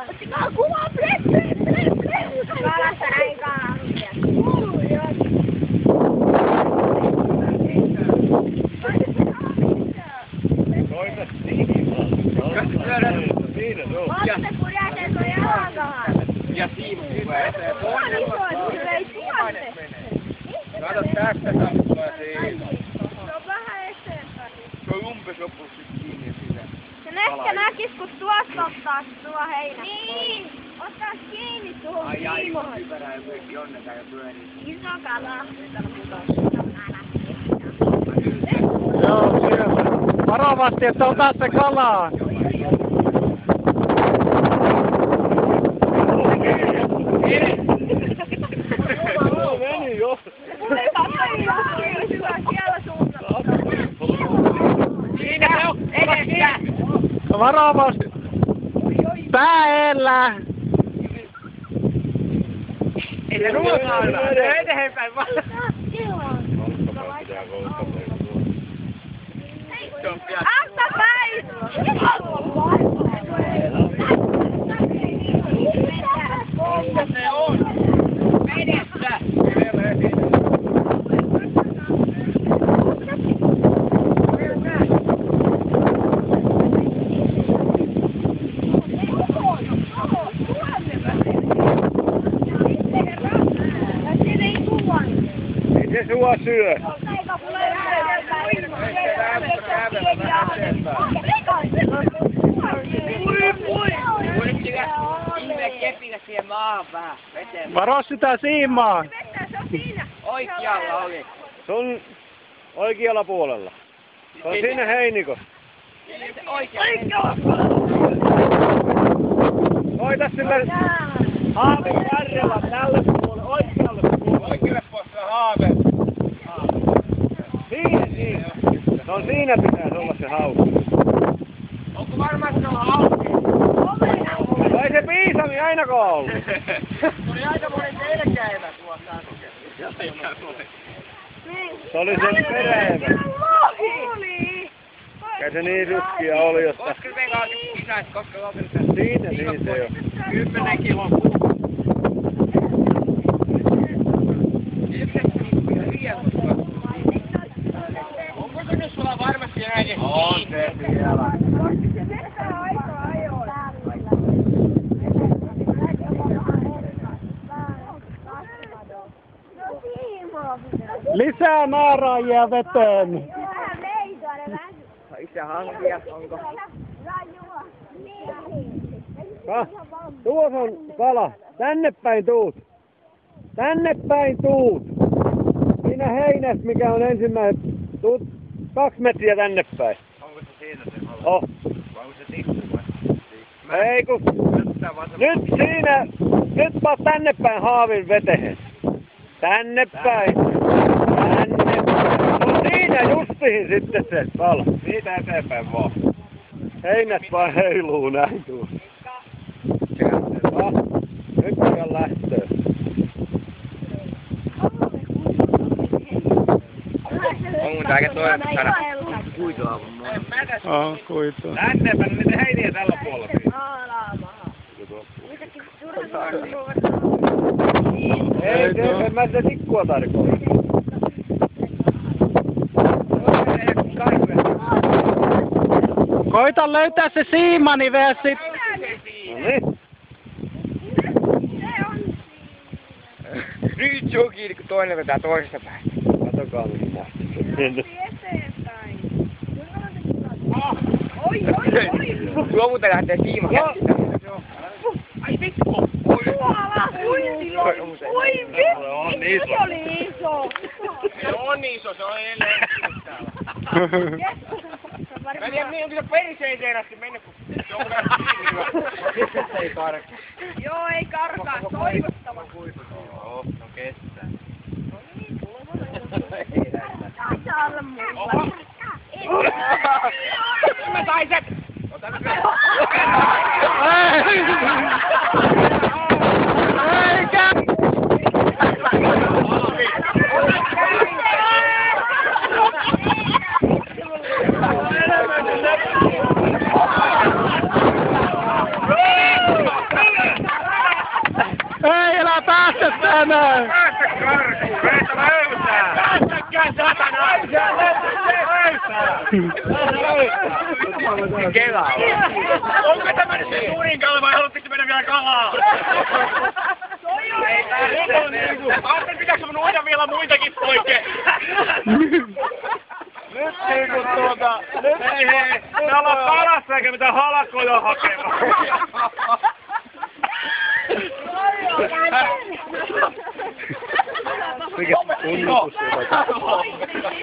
Ottakaa kuvaa, Kalasta näin kalaa. Koita siimaa. Ottakaa kun jätetään jalkaan. Ja siimaa eteen. Kato tästä tappaa siinä. Se on vähän eteenpäin. Se on umpisopussa kiinni siinä. Sen ehkä näkis kun tuosta ottaa tuo heinä. Niin! Ottaa kiinni tuohon siimoon. Ai typerää ja myöskin onnetaan ja pyörii. Iso kala. Joo, siellä. Varovasti, että otat se kalaa. Meni jo. Siinä se on. Edessä. Varovasti. Pää edellä. Ei se ruokaa ole. Se eteenpäin vaan. Asta päin! Se on. Edessä. Ei se sua syö. Ihme kepillä siihen maahan vähän. Veteen. Varo sitä siimaa. Oikealla oli. Se on oikealla puolella. Se on siinä heinikossa. Oikealla. Koita sille haavin varrella tälle puolelle, oikealle puolelle. Oikealle puolelle haave. Siinä. Se on siinä pitäisi olla se hauki. Onko varmasti on hauki? Ei se piisami ainakaan ollut. Tuli aika monen selkäivä tuossa äsken. Se oli sen peräevä. Ei se niin ruskia oli, jotta... Koska meillä on kisais, koska lopulta... Siinä niin se on. 10 kilon. Onko se nyt sulla varmasti näin? On se vielä. Lisää naaraajia veteen. Itse hankkia, onko? Tuossa on kala. Tänne päin tuut. Tänne päin tuut. Siinä heinässä, mikä on ensimmäinen. Tuut 2 metriä tänne päin. Onko se siinä se halo? Oh. Vai onko se tikku vai? Ei kun... Nyt siinä... Nyt paat tänne päin haavin veteen. Tänne päin. Tänne päin. No siinä justiin sitten se kala. Siitä eteenpäin vaan. Heinät vaan heiluu näin tuossa. Nyt on lähtöä. On mun täällä toinen saada kuitua. Kuitua. Lähteepä niitä heiniä tällä puolella. Ei se, en mä sitä tikkua tarkoita. Koita löytää se siima, niin vee sit. Noniin. Nyt se on kiinni, kun toinen vetää toisesta päin. Katokaa mihin nähty. Tuo muuten lähtee siima käsittää. Ai vittu! Oi vittu! Se oli iso! Se on iso, se on edelleen täällä. Mä en tiedä, onko se perseeseen asti mennä, kun se on vähän kiinni. Se ei karkaa. Joo, ei karkaa. Toivottava. Joo, no kestää. Saa olla mulla. Mä sain sen! Ota nyt vielä. Eikä! menemään! Päästä karkuun! Päästä löytää! Päästäkään satana! Kelaa! Onko tämä nyt se suurin kala vai haluatteko mennä vielä kalaa? Ajattelin, pitääkö mun uida vielä muitakin poikkeen? Nyt niinku hei, me ollaan palassa eikä mitään halkoja hakemaan. Mikä kunnitus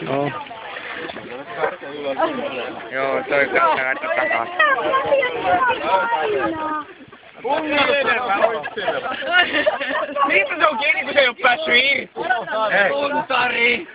no. Joo, toi kannattaa takaa. Niitä se on kiinni, kun se ei oo päässyt irti. Untari!